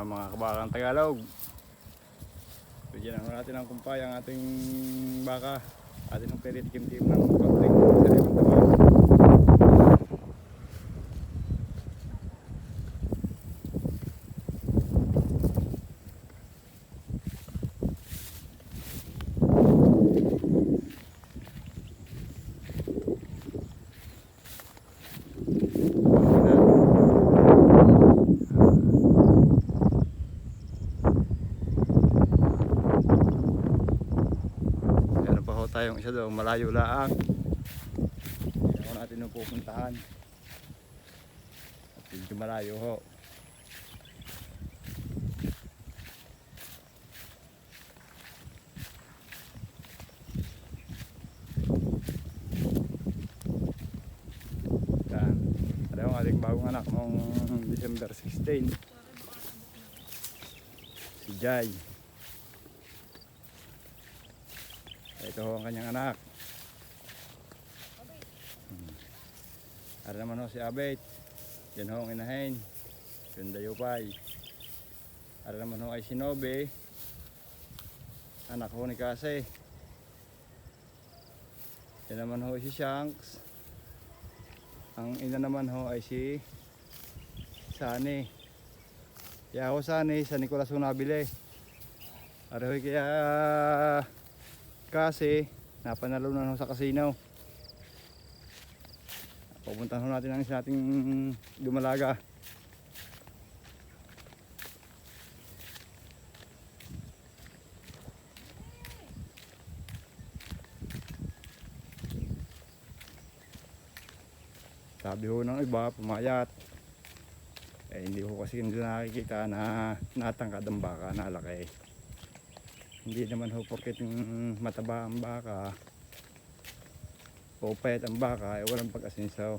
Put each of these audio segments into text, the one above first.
mga kabakang Tagalog. Bigyan natin ng kumpay ang ating baka. Atin ng perit kim-kim ng konting sariwang taba. Tayong isa daw malayo laang. Hindi ako natin nung pupuntahan at medyo malayo ho. Yan, ada yung ating bagong anak noong December 16, si Jai. Ito ho ang kanyang anak. Ara naman ho si Abet. Yan ho ang inahin. Yung Dayupay. Ara naman ho ay si Nobe. Anak ho ni Kase. Yan naman ho si Shanks. Ang ina naman ho ay si Sani. Kaya ho Sani sa Nicolas ho nabili. Ara ho kaya kasi napanalo na sa casino. Pupuntahan natin ang isa nating dumalaga. Sabi ho ng iba, pumayat. Hindi ho kasi hindi nakikita na natangkad ang baka, nalaki. Hindi naman ho porket mataba ang baka o payat ang baka ay walang pag-asinsaw.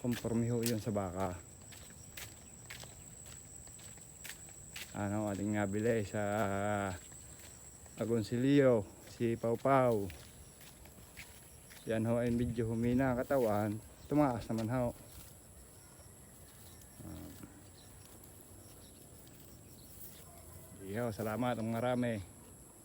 Konforme ho yun sa baka. Ano ating nabili sa Agoncillo, si Pau Pau. Yan ho ay medyo humina ang katawan, tumaas naman ho. Salamat ang marami.